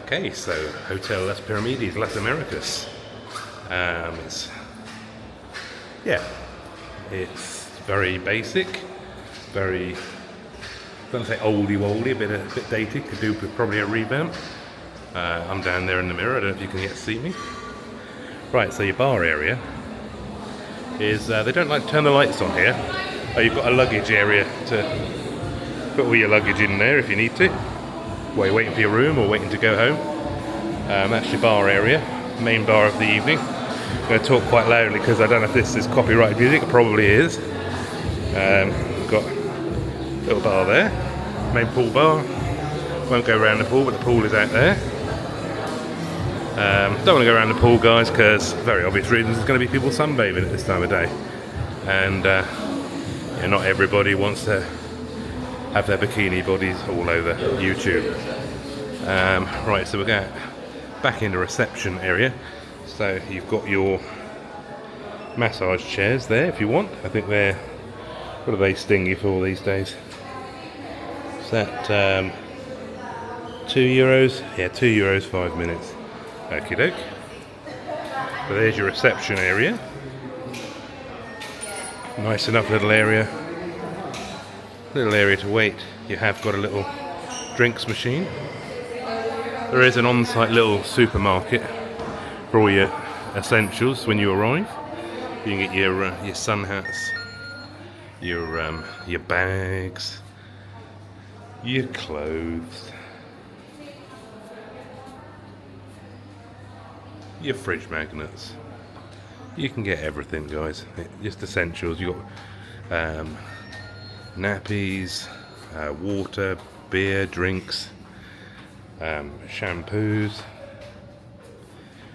Okay, so Hotel Las Piramides, Las Americas. It's very basic, very, I don't say oldie-woldy, a bit dated, could do with probably a revamp. I'm down there in the mirror, I don't know if you can yet see me. Right, so your bar area is, they don't like to turn the lights on here. You've got a luggage area to put all your luggage in there if you need to, while you're waiting for your room or waiting to go home. That's your bar area, main bar of the evening. I'm going to talk quite loudly because I don't know if this is copyrighted music, it probably is. We've got a little bar there, main pool bar. Won't go around the pool, but the pool is out there. Don't want to go around the pool, guys, because very obvious reasons there's going to be people sunbathing at this time of day. And not everybody wants to have their bikini bodies all over YouTube. Right, so we're going back in the reception area. So you've got your massage chairs there if you want. I think they're, what do they sting you for these days? Is that €2? Yeah, €2, 5 minutes. Okie doke. So there's your reception area. Nice enough little area. Little area to wait. You have got a little drinks machine. There is an on-site little supermarket for all your essentials when you arrive. You can get your sun hats, your bags, your clothes, your fridge magnets. You can get everything, guys. Just essentials. You got nappies, water, beer, drinks, shampoos,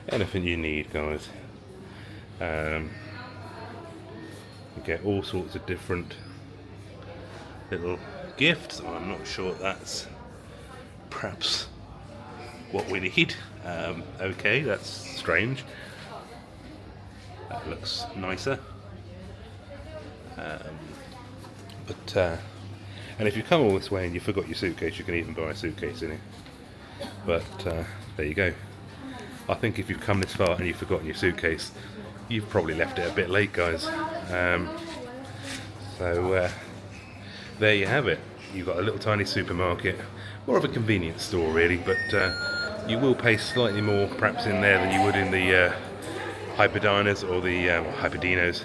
anything you need, guys. You get all sorts of different little gifts. I'm not sure that's perhaps what we need. Okay, that's strange. That looks nicer. And if you come all this way and you forgot your suitcase, you can even buy a suitcase in it. But there you go. I think if you've come this far and you've forgotten your suitcase, you've probably left it a bit late, guys. So there you have it. You've got a little tiny supermarket, more of a convenience store really, but you will pay slightly more perhaps in there than you would in the Hyperdinas or the Hyperdinos,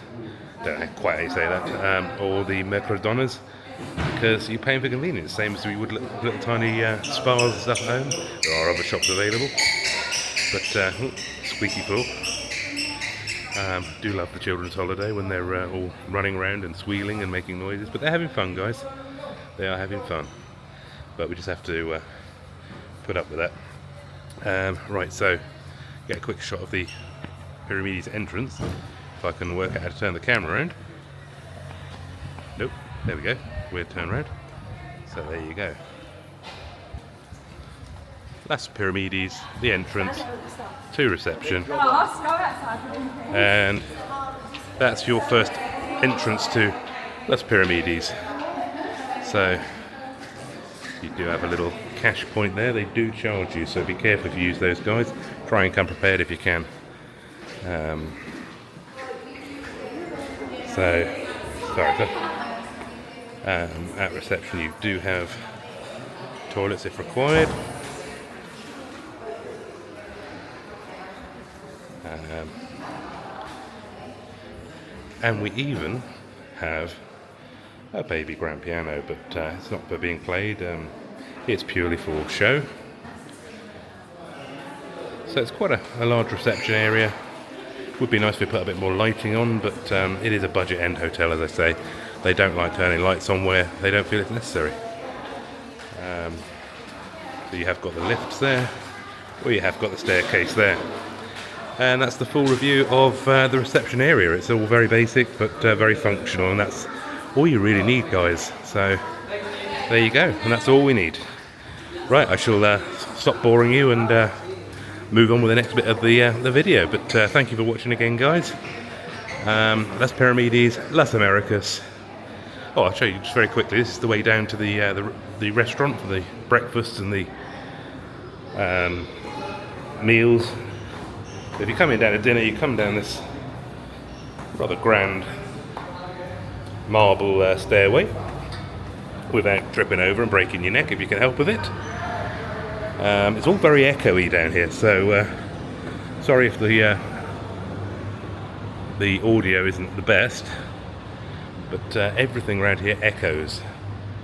don't know quite how you say that, or the Mercadonas, because you're paying for convenience, same as we would little tiny spas and stuff at home. There are other shops available, but squeaky floor. Do love the children's holiday when they're all running around and squealing and making noises, but they're having fun, guys. They are having fun, but we just have to put up with that. Right, so get a quick shot of the Piramides entrance. If I can work out how to turn the camera around. Nope, there we go. Weird turn around. So there you go. Las Piramides, the entrance to reception, and that's your first entrance to Las Piramides. So you do have a little cash point there. They do charge you, so be careful if you use those, guys. Try and come prepared if you can. At reception you do have toilets if required. And we even have a baby grand piano, but it's not for being played, it's purely for show. So it's quite a large reception area. Would be nice if we put a bit more lighting on, but it is a budget end hotel, as I say. They don't like turning lights on where they don't feel it's necessary. So you have got the lifts there, or you have got the staircase there. And that's the full review of the reception area. It's all very basic, but very functional, and that's all you really need, guys. So there you go, and that's all we need. Right, I shall stop boring you and move on with the next bit of the video. But thank you for watching again, guys. Las Piramides, Las Americas. Oh, I'll show you just very quickly. This is the way down to the restaurant for the breakfast and the meals. If you're coming down to dinner, you come down this rather grand marble stairway without tripping over and breaking your neck if you can help with it. It's all very echoey down here, so sorry if the audio isn't the best, but everything around here echoes.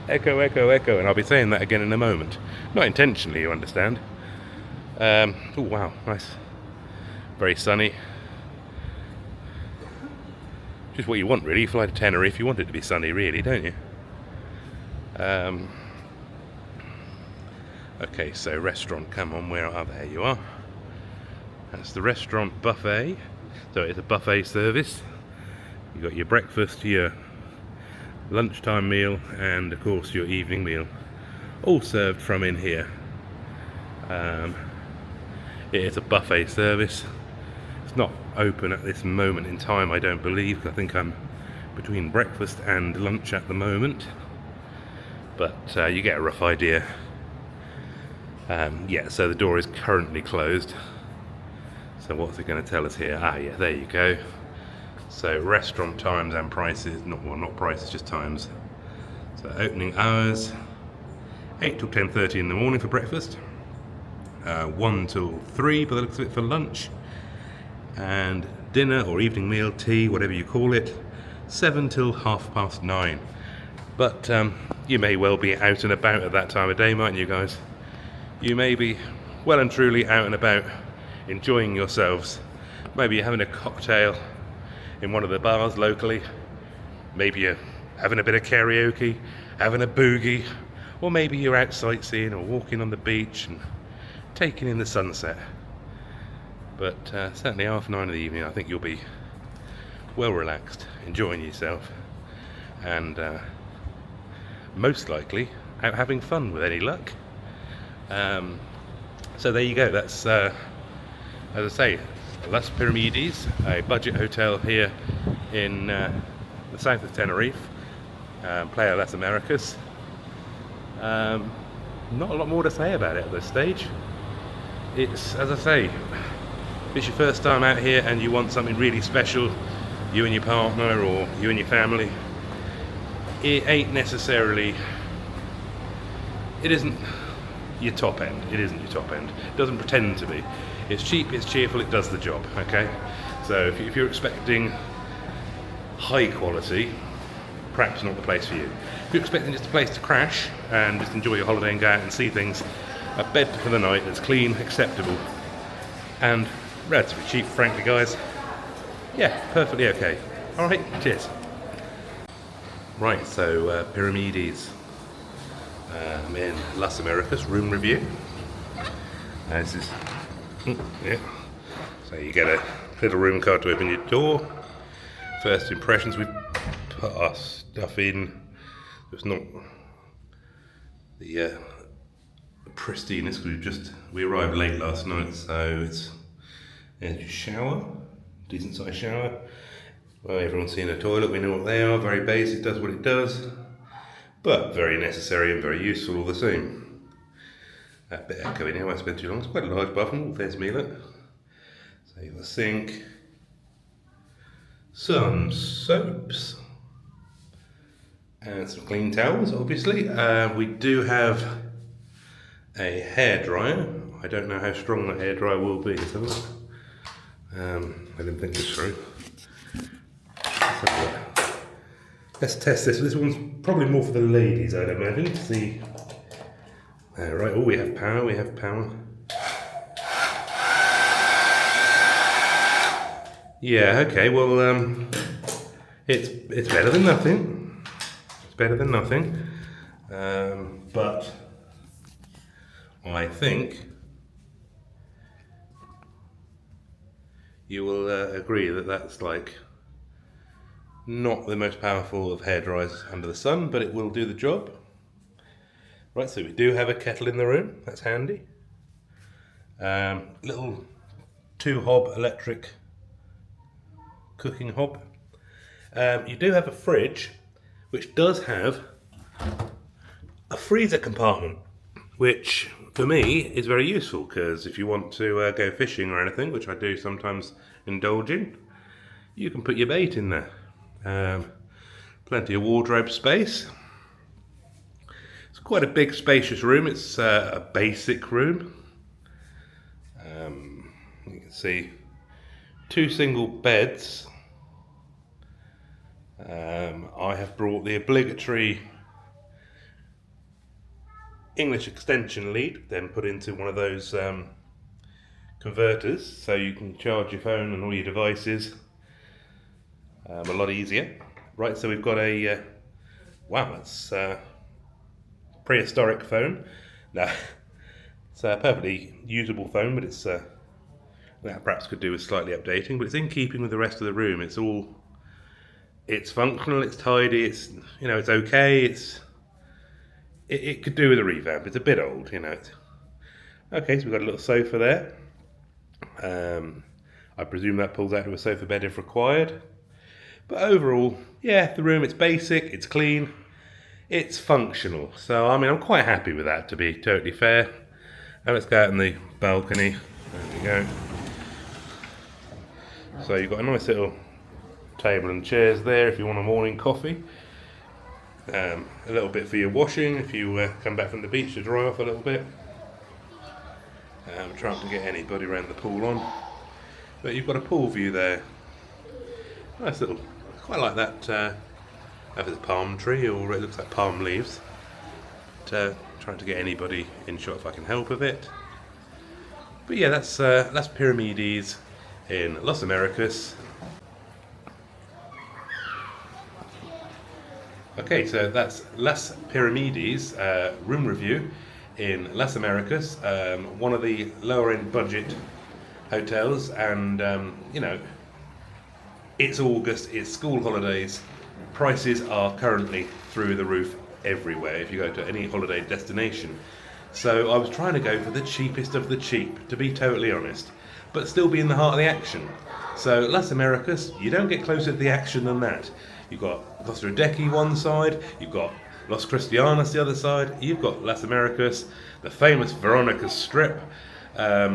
Echo, echo, echo, and I'll be saying that again in a moment. Not intentionally, you understand. Oh wow, nice. Very sunny. Just what you want, really. You fly to Tenerife, you want it to be sunny, really, don't you? Okay, so restaurant, come on, where are there you are. That's the restaurant buffet. So it's a buffet service. You've got your breakfast, your lunchtime meal, and of course your evening meal, all served from in here. It is a buffet service. It's not open at this moment in time, I don't believe. I think I'm between breakfast and lunch at the moment, but you get a rough idea. Yeah, so the door is currently closed. So what's it going to tell us here? Ah, yeah, there you go. So restaurant times and prices, not prices, just times. So opening hours, 8 till 10:30 in the morning for breakfast, 1 till 3 by the looks of it for lunch, and dinner or evening meal, tea, whatever you call it, 7 till 9:30. But you may well be out and about at that time of day, mightn't you guys? You may be well and truly out and about enjoying yourselves. Maybe you're having a cocktail in one of the bars locally. Maybe you're having a bit of karaoke, having a boogie, or maybe you're out sightseeing or walking on the beach and taking in the sunset. But certainly 9:30 in the evening, I think you'll be well relaxed, enjoying yourself, and most likely out having fun with any luck. So there you go. That's as I say, Las Piramides, a budget hotel here in the south of Tenerife, Playa Las Americas. Not a lot more to say about it at this stage. It's, as I say, if it's your first time out here and you want something really special, you and your partner or you and your family, it ain't necessarily, it isn't your top end. It isn't your top end. It doesn't pretend to be. It's cheap, it's cheerful, it does the job, okay? So if you're expecting high quality, perhaps not the place for you. If you're expecting just a place to crash and just enjoy your holiday and go out and see things, a bed for the night that's clean, acceptable, and relatively cheap, frankly, guys, yeah, perfectly okay. Alright, cheers. Right, so Piramides. I'm in Las Americas, room review. This is, yeah. So you get a little room card to open your door. First impressions, we put our stuff in. It's not the pristiness because we arrived late last night, so it's a shower, decent sized shower. Well, everyone's seen a toilet, we know what they are, very basic, does what it does, but very necessary and very useful all the same. A bit echoey now, I won't spend too long. It's quite a large bathroom. There's me, look. So you've got a sink, some soaps, and some clean towels, obviously. We do have a hairdryer. I don't know how strong that hairdryer will be. Let's have a look. I didn't think this through. Let's test this. This one's probably more for the ladies, I'd imagine, to see. Right, oh, we have power, Yeah, okay, well, it's better than nothing. It's better than nothing. But I think you will agree that that's like not the most powerful of hair dryers under the sun, but it will do the job. Right, so we do have a kettle in the room, that's handy. Little 2-hob electric cooking hob. You do have a fridge, which does have a freezer compartment, which for me is very useful, because if you want to go fishing or anything, which I do sometimes indulge in, you can put your bait in there. Plenty of wardrobe space. It's quite a big, spacious room. It's a basic room. You can see 2 single beds. I have brought the obligatory English extension lead, then put into one of those converters, so you can charge your phone and all your devices a lot easier. Right, so we've got a wow, that's prehistoric phone. No, it's a perfectly usable phone, but it's that perhaps could do with slightly updating. But it's in keeping with the rest of the room. It's functional, it's tidy, it's it's okay. It could do with a revamp. It's a bit old, Okay, so we've got a little sofa there. I presume that pulls out to a sofa bed if required. But overall, yeah, the room, it's basic, it's clean, it's functional. So, I mean, I'm quite happy with that, to be totally fair. Now let's go out on the balcony. There we go. So you've got a nice little table and chairs there if you want a morning coffee. A little bit for your washing if you come back from the beach to dry off a little bit. Trying to get anybody around the pool on. But you've got a pool view there. Nice little, quite like that. If it's a palm tree or it looks like palm leaves. Trying to get anybody in shot if I can help with it. But yeah, that's Piramides in Las Americas. Okay, so that's Las Piramides room review in Las Americas, one of the lower end budget hotels, and it's August, it's school holidays, prices are currently through the roof everywhere if you go to any holiday destination. So I was trying to go for the cheapest of the cheap, to be totally honest, but still be in the heart of the action. So Las Americas, you don't get closer to the action than that. You've got Costa Rica one side, you've got Los Cristianos the other side, you've got Las Americas, the famous Veronica's Strip. I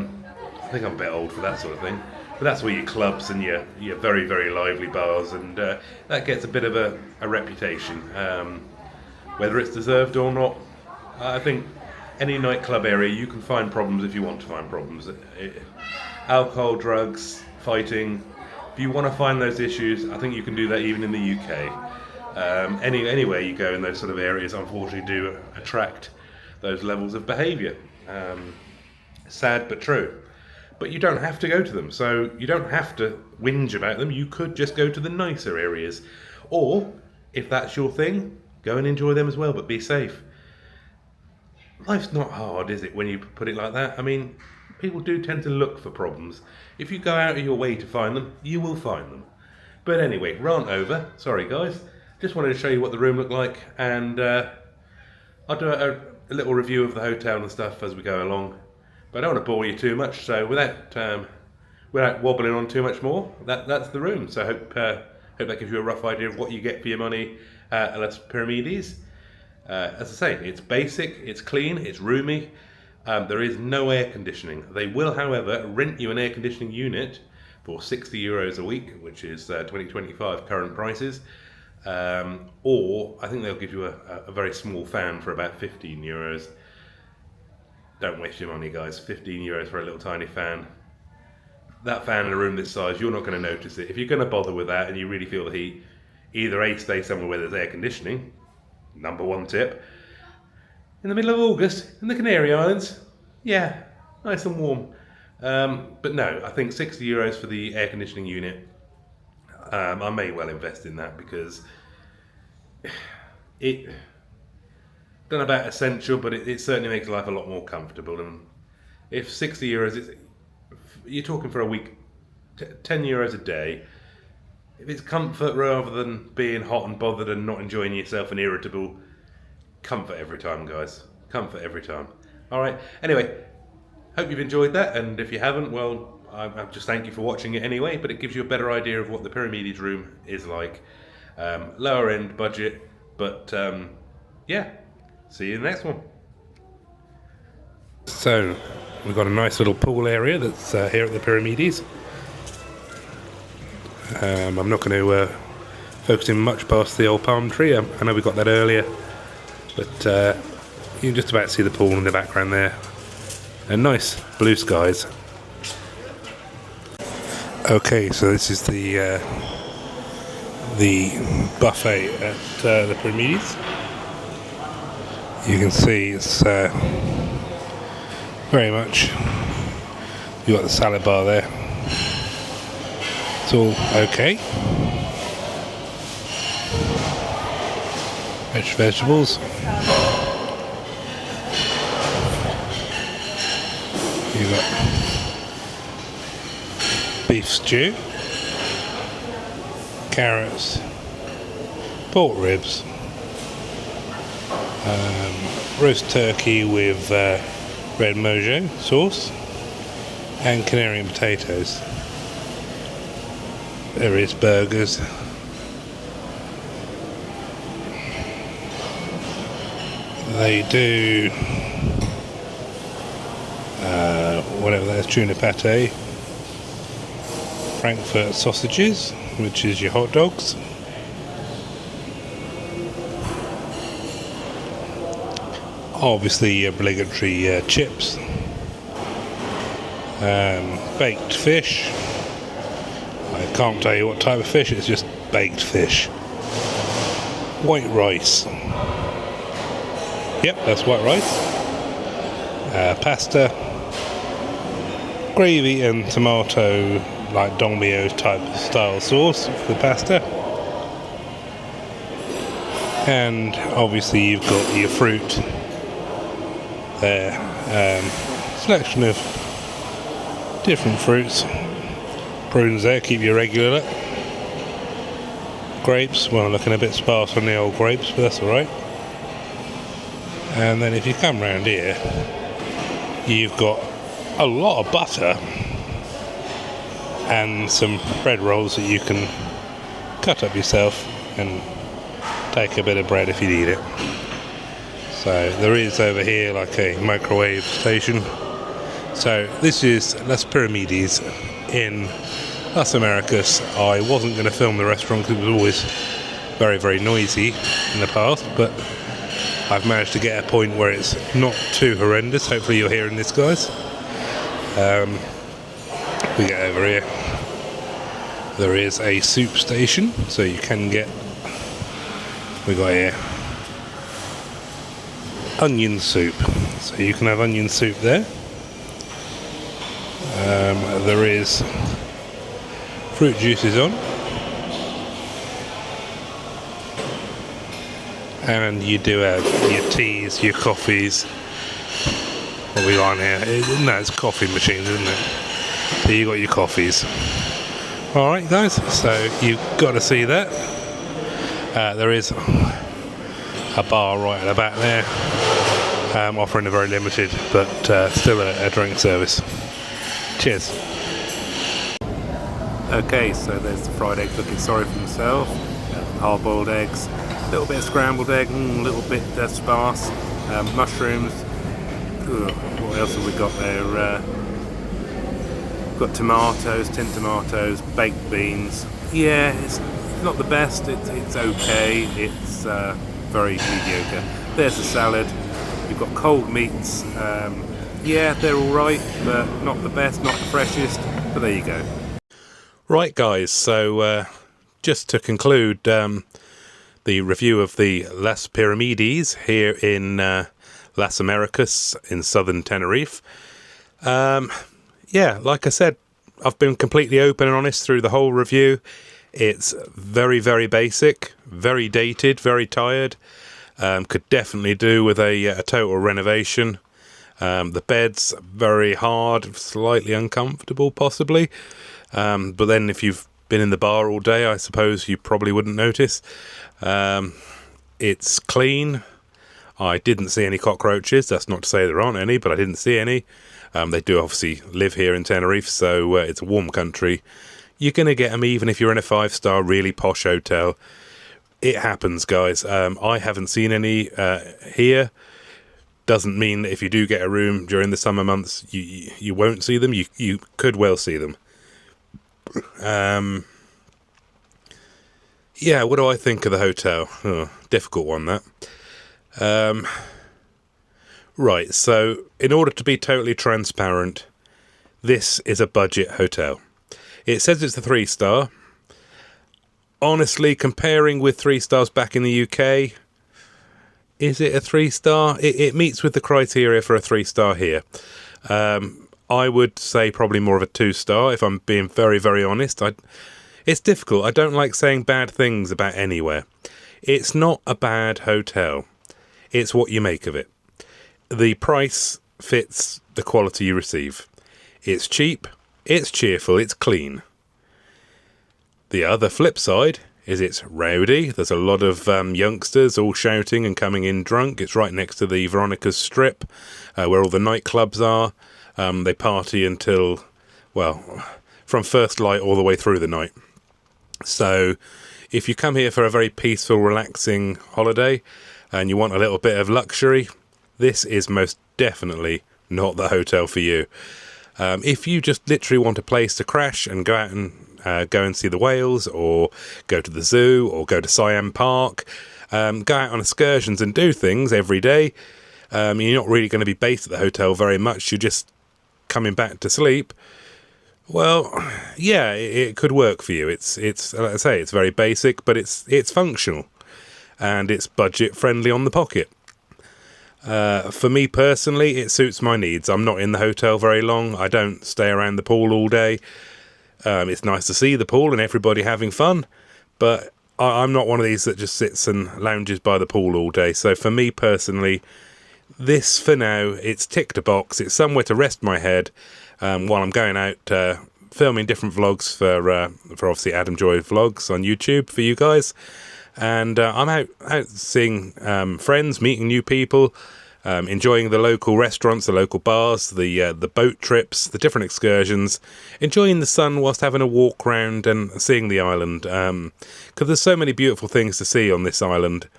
think I'm a bit old for that sort of thing, but that's where your clubs and your very, very lively bars, and that gets a bit of a reputation. Whether it's deserved or not, I think any nightclub area you can find problems if you want to find problems. Alcohol, drugs, fighting. If you want to find those issues, I think you can do that even in the UK. Anywhere you go in those sort of areas, unfortunately, do attract those levels of behaviour. Sad but true. But you don't have to go to them, so you don't have to whinge about them. You could just go to the nicer areas. Or, if that's your thing, go and enjoy them as well, but be safe. Life's not hard, is it, when you put it like that? I mean, people do tend to look for problems. If you go out of your way to find them, you will find them. But anyway, rant over. Sorry, guys. Just wanted to show you what the room looked like, and I'll do a little review of the hotel and stuff as we go along. But I don't want to bore you too much, so without wobbling on too much more, that's the room. So I hope that gives you a rough idea of what you get for your money at Las Piramides. As I say, it's basic, it's clean, it's roomy. There is no air conditioning. They will, however, rent you an air conditioning unit for €60 a week, which is 2025 current prices. Or I think they'll give you a very small fan for about €15. Don't waste your money, guys. €15 for a little tiny fan. That fan in a room this size, you're not going to notice it. If you're going to bother with that and you really feel the heat, either A, stay somewhere where there's air conditioning, number one tip. In the middle of August, in the Canary Islands, yeah, nice and warm. But no, I think €60 for the air conditioning unit, I may well invest in that, because it, don't know about essential, but it certainly makes life a lot more comfortable. And if €60, you're talking for a week, €10 a day. If it's comfort rather than being hot and bothered and not enjoying yourself and irritable, comfort every time, guys. Comfort every time. All right. Anyway, hope you've enjoyed that, and if you haven't, well, I just thank you for watching it anyway. But it gives you a better idea of what the Piramides room is like. Lower end budget, but yeah. See you in the next one. So we've got a nice little pool area that's here at the Piramides. I'm not going to focus in much past the old palm tree. I know we got that earlier, but you can just about see the pool in the background there, and nice blue skies. Okay, so this is the buffet at the Piramides. You can see it's very much, you've got the salad bar there. It's all okay. Vegetables. You've got beef stew, carrots, pork ribs, roast turkey with red mojo sauce, and Canarian potatoes. There is burgers. They do whatever that is, tuna pate, Frankfurt sausages, which is your hot dogs, obviously obligatory chips, baked fish. I can't tell you what type of fish, it's just baked fish. White rice. Yep, that's white rice. Pasta, gravy and tomato, like Dolmio type style sauce for the pasta. And obviously you've got your fruit there. Selection of different fruits. Prunes there, keep you regular. Grapes, well, looking a bit sparse on the old grapes, but that's alright. And then if you come round here, you've got a lot of butter and some bread rolls that you can cut up yourself and take a bit of bread if you need it. So there is over here like a microwave station. So this is Las Piramides in Las Americas. I wasn't going to film the restaurant because it was always very, very noisy in the past, but I've managed to get a point where it's not too horrendous. Hopefully you're hearing this, guys. We get over here. There is a soup station, so you can get, we got here, onion soup. So you can have onion soup there. There is fruit juices on. And you do have your teas, your coffees. What we got on here? No, it's coffee machines, isn't it? So you got your coffees. Alright guys, so you've got to see that. There is a bar right at the back there, offering a very limited but still a drink service. Cheers. Okay, so there's the fried eggs looking sorry for themselves. Hard-boiled eggs, a little bit of scrambled egg, a little bit sparse, mushrooms. Ugh, what else have we got there? We've got tomatoes, tinned tomatoes, baked beans. Yeah, it's not the best, it's okay, it's very mediocre. There's the salad. We've got cold meats. Yeah, they're alright, but not the best, not the freshest, but there you go. Right guys, so just to conclude the review of the Las Piramides here in Las Americas in southern Tenerife. Yeah, like I said, I've been completely open and honest through the whole review. It's very, very basic, very dated, very tired. Could definitely do with a total renovation. The bed's very hard, slightly uncomfortable possibly. But then if you've been in the bar all day, I suppose you probably wouldn't notice. It's clean. I didn't see any cockroaches. That's not to say there aren't any, but I didn't see any. They do obviously live here in Tenerife, so it's a warm country. You're going to get them even if you're in a 5-star really posh hotel. It happens, guys. I haven't seen any here. Doesn't mean that if you do get a room during the summer months, you won't see them. You could well see them. Yeah, what do I think of the hotel? Oh, difficult one, that. Right, so in order to be totally transparent, this is a budget hotel. It says it's a 3-star. Honestly, comparing with 3 stars back in the UK, is it a 3-star? It meets with the criteria for a 3-star here. I would say probably more of a 2-star, if I'm being very, very honest. It's difficult. I don't like saying bad things about anywhere. It's not a bad hotel. It's what you make of it. The price fits the quality you receive. It's cheap, it's cheerful, it's clean. The other flip side is it's rowdy. There's a lot of youngsters all shouting and coming in drunk. It's right next to the Veronica's Strip, where all the nightclubs are. They party until, well, from first light all the way through the night. So if you come here for a very peaceful, relaxing holiday and you want a little bit of luxury, this is most definitely not the hotel for you. If you just literally want a place to crash and go out and go and see the whales, or go to the zoo, or go to Siam Park, go out on excursions and do things every day, you're not really going to be based at the hotel very much. You're just coming back to sleep. Well, yeah, it could work for you. It's like I say, it's very basic, but it's functional, and it's budget friendly on the pocket. For me personally, it suits my needs. I'm not in the hotel very long. I don't stay around the pool all day. It's nice to see the pool and everybody having fun, but I'm not one of these that just sits and lounges by the pool all day. So for me personally, this for now, it's ticked a box. It's somewhere to rest my head while I'm going out filming different vlogs for obviously Adam Joy Vlogs on YouTube for you guys. And I'm out seeing friends, meeting new people, enjoying the local restaurants, the local bars, the boat trips, the different excursions, enjoying the sun whilst having a walk around and seeing the island. Because there's so many beautiful things to see on this island,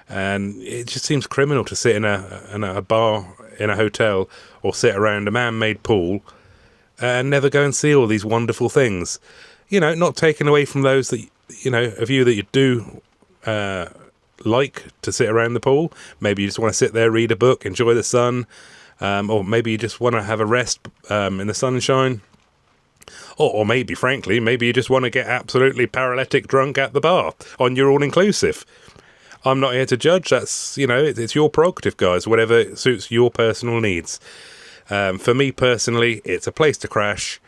and it just seems criminal to sit in a bar in a hotel or sit around a man-made pool and never go and see all these wonderful things. You know, not taken away from those that, you know, of you that you do like to sit around the pool. Maybe you just want to sit there, read a book, enjoy the sun, or maybe you just want to have a rest in the sunshine, or maybe, frankly, maybe you just want to get absolutely paralytic drunk at the bar on your all-inclusive. I'm not here to judge. That's, you know, it's your prerogative, guys, whatever suits your personal needs. For me personally, it's a place to crash.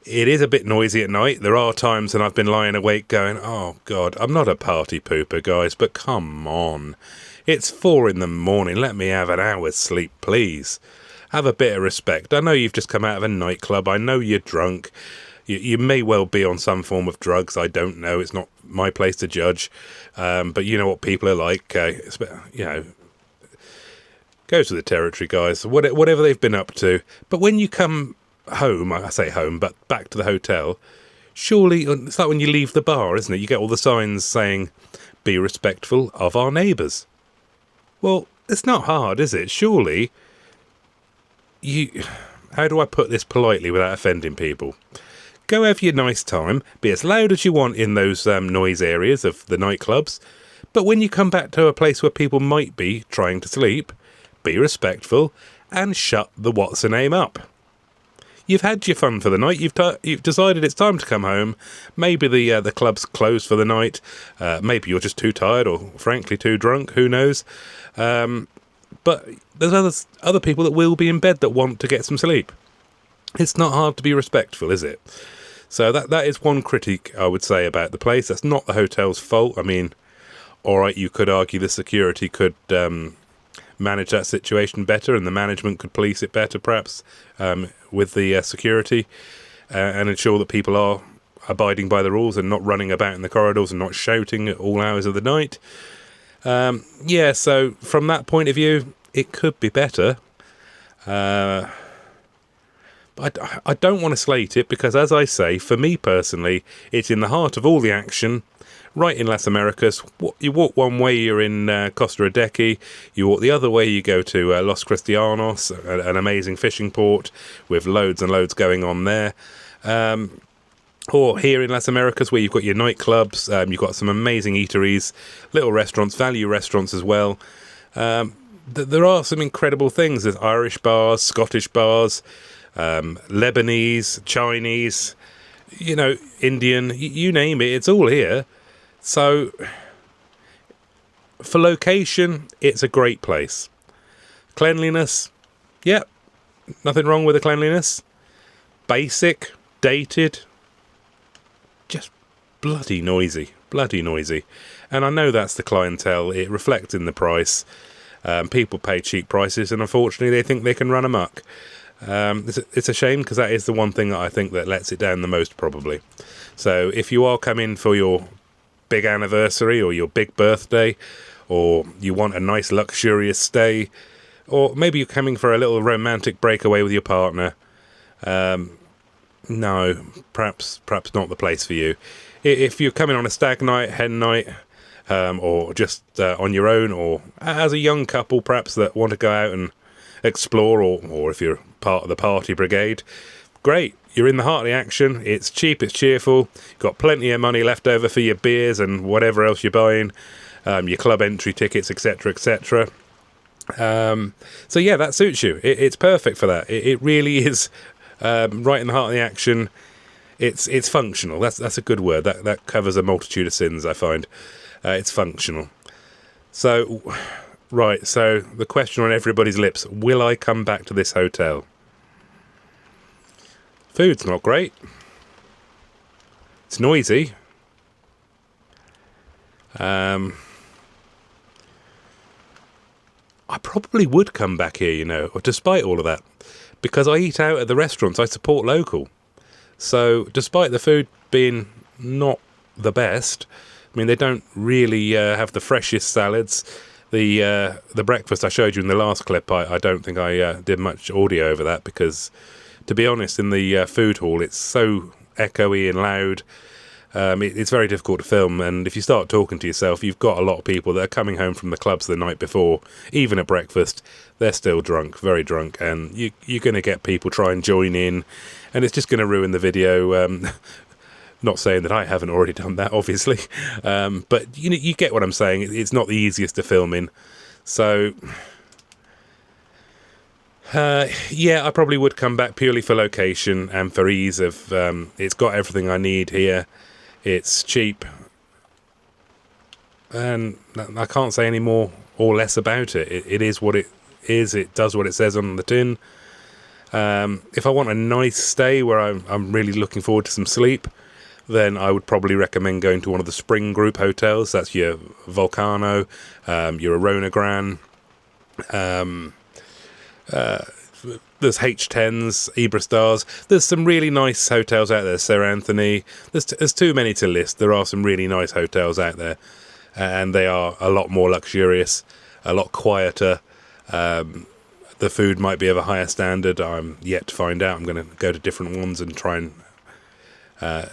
It is a bit noisy at night. There are times when I've been lying awake going, oh God, I'm not a party pooper, guys, but come on. It's 4 a.m. Let me have an hour's sleep, please. Have a bit of respect. I know you've just come out of a nightclub. I know you're drunk. You may well be on some form of drugs. I don't know. It's not my place to judge. But you know what people are like. You know, go to the territory, guys. Whatever they've been up to. But when you come home, I say home, but back to the hotel, surely it's like when you leave the bar, isn't it? You get all the signs saying, be respectful of our neighbours. Well, it's not hard, is it? Surely, how do I put this politely without offending people? Go have your nice time, be as loud as you want in those noise areas of the nightclubs, but when you come back to a place where people might be trying to sleep, be respectful and shut the what's-her-name up. You've had your fun for the night. You've decided it's time to come home. Maybe the club's closed for the night. Maybe you're just too tired, or frankly too drunk. Who knows? But there's other people that will be in bed that want to get some sleep. It's not hard to be respectful, is it? So that is one critique I would say about the place. That's not the hotel's fault. I mean, all right, you could argue the security could manage that situation better, and the management could police it better, perhaps, with the security, and ensure that people are abiding by the rules and not running about in the corridors and not shouting at all hours of the night. Yeah, so from that point of view, it could be better. But I don't want to slate it because, as I say, for me personally, it's in the heart of all the action, right in Las Americas. You walk one way, you're in Costa Adeque. You walk the other way, you go to Los Cristianos, an amazing fishing port with loads and loads going on there. Or here in Las Americas, where you've got your nightclubs, you've got some amazing eateries, little restaurants, value restaurants as well. There are some incredible things. There's Irish bars, Scottish bars, Lebanese, Chinese, Indian, you name it, it's all here. So, for location, it's a great place. Cleanliness, yep, nothing wrong with the cleanliness. Basic, dated, just bloody noisy. And I know that's the clientele. It reflects in the price. People pay cheap prices, and unfortunately they think they can run amok. It's a shame, because that is the one thing that I think that lets it down the most, probably. So if you are coming for your big anniversary or your big birthday, or you want a nice luxurious stay, or maybe you're coming for a little romantic breakaway with your partner, no, perhaps not the place for you. If you're coming on a stag night, hen night, or just on your own, or as a young couple perhaps that want to go out and explore, or if you're part of the party brigade, great, you're in the heart of the action. It's cheap, it's cheerful, you've got plenty of money left over for your beers and whatever else you're buying, your club entry tickets, etc, etc. So yeah, that suits you. It's perfect for that. It really is right in the heart of the action. It's functional. That's a good word. That covers a multitude of sins, I find. It's functional. So, right, so the question on everybody's lips, will I come back to this hotel? Food's not great. It's noisy. I probably would come back here, despite all of that. Because I eat out at the restaurants, I support local. So, despite the food being not the best, I mean, they don't really have the freshest salads. The breakfast I showed you in the last clip, I don't think I did much audio over that, because, to be honest, in the food hall, it's so echoey and loud. It's very difficult to film, and if you start talking to yourself, you've got a lot of people that are coming home from the clubs the night before, even at breakfast, they're still drunk, very drunk, and you're going to get people try and join in, and it's just going to ruin the video. Not saying that I haven't already done that, obviously, but you get what I'm saying. It's not the easiest to film in, so yeah, I probably would come back purely for location and for ease of. It's got everything I need here. It's cheap, and I can't say any more or less about it. It is what it is. It does what it says on the tin. If I want a nice stay where I'm really looking forward to some sleep, then I would probably recommend going to one of the Spring Group hotels. That's your Volcano, your Arona Gran. There's H10s, Ibra Stars. There's some really nice hotels out there. Sir Anthony. There's too many to list. There are some really nice hotels out there, and they are a lot more luxurious, a lot quieter. The food might be of a higher standard. I'm yet to find out. I'm going to go to different ones and try and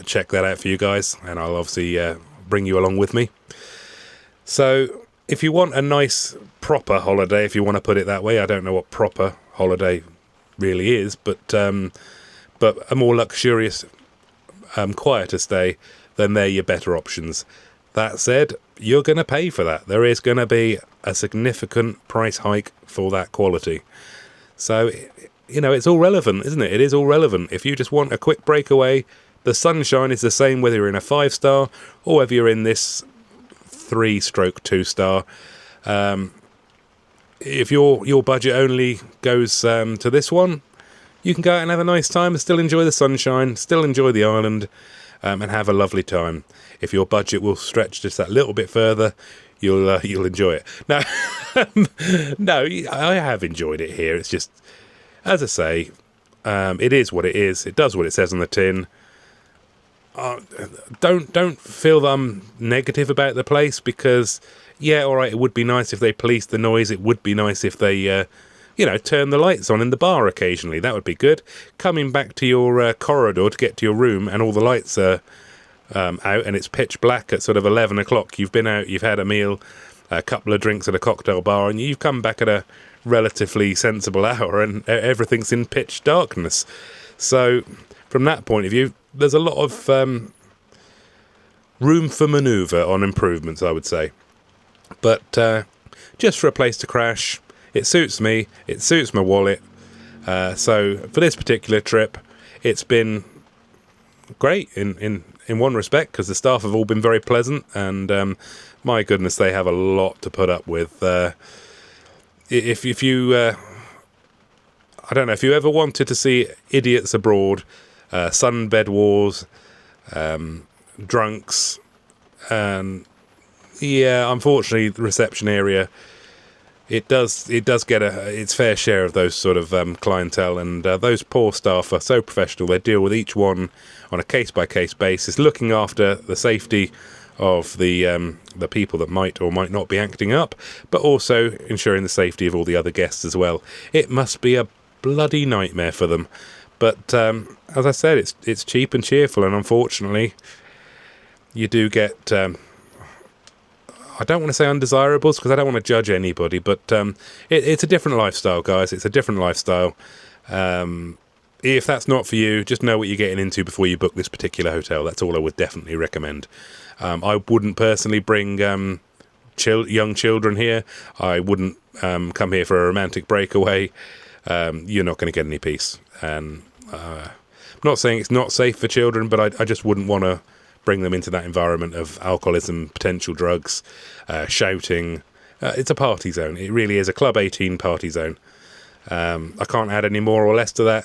check that out for you guys, and I'll obviously bring you along with me. So if you want a nice proper holiday, if you want to put it that way, I don't know what proper holiday really is, but a more luxurious, quieter stay, then they're your better options. That said, you're going to pay for that. There is going to be a significant price hike for that quality. So, it's all relevant, isn't it? It is all relevant. If you just want a quick breakaway, the sunshine is the same whether you're in a 5-star or whether you're in this 3/2-star. If your budget only goes to this one, you can go out and have a nice time and still enjoy the sunshine, still enjoy the island, and have a lovely time. If your budget will stretch just that little bit further, you'll enjoy it. Now, no, I have enjoyed it here. It's just, as I say, it is what it is. It does what it says on the tin. Don't feel that I'm negative about the place, because yeah, all right, it would be nice if they policed the noise. It would be nice if they turn the lights on in the bar occasionally. That would be good. Coming back to your corridor to get to your room and all the lights are out, and it's pitch black at sort of 11 o'clock. You've been out, you've had a meal, a couple of drinks at a cocktail bar, and you've come back at a relatively sensible hour, and everything's in pitch darkness. So from that point of view, there's a lot of room for manoeuvre on improvements, I would say. But just for a place to crash, it suits me, it suits my wallet. So for this particular trip, it's been great in one respect, because the staff have all been very pleasant, and my goodness, they have a lot to put up with. If you I don't know, if you ever wanted to see idiots abroad, sunbed wars, drunks, yeah, unfortunately the reception area, it does get its fair share of those sort of clientele, and those poor staff are so professional. They deal with each one on a case-by-case basis, looking after the safety of the people that might or might not be acting up, but also ensuring the safety of all the other guests as well. It must be a bloody nightmare for them, but as I said, it's cheap and cheerful, and unfortunately you do get I don't want to say undesirables, because I don't want to judge anybody, but it's a different lifestyle, guys. It's a different lifestyle. If that's not for you, just know what you're getting into before you book this particular hotel. That's all I would definitely recommend. I wouldn't personally bring young children here. I wouldn't come here for a romantic breakaway. You're not going to get any peace. And I'm not saying it's not safe for children, but I just wouldn't want to bring them into that environment of alcoholism, potential drugs, shouting. It's a party zone. It really is a Club 18 party zone. I can't add any more or less to that.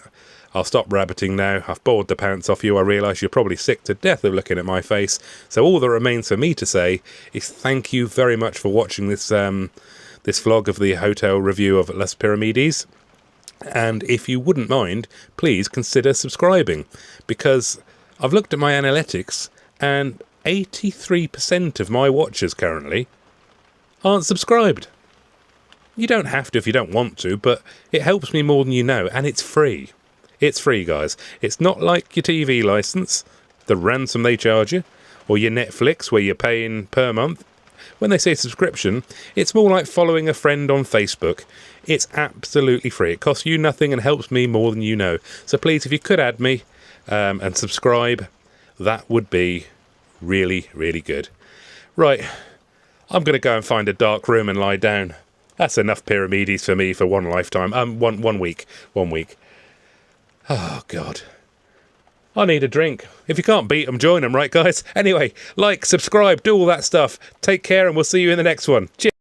I'll stop rabbiting now. I've bored the pants off you. I realise you're probably sick to death of looking at my face. So all that remains for me to say is thank you very much for watching this this vlog of the hotel review of Las Piramides. And if you wouldn't mind, please consider subscribing, because I've looked at my analytics, and 83% of my watchers currently aren't subscribed. You don't have to if you don't want to, but it helps me more than you know, and it's free. It's free, guys. It's not like your TV license, the ransom they charge you, or your Netflix where you're paying per month. When they say subscription, it's more like following a friend on Facebook. It's absolutely free. It costs you nothing and helps me more than you know. So please, if you could add me and subscribe, that would be really, really good. Right, I'm going to go and find a dark room and lie down. That's enough Piramides for me for one lifetime. One week. Oh, God. I need a drink. If you can't beat them, join them, right, guys? Anyway, like, subscribe, do all that stuff. Take care, and we'll see you in the next one. Cheers.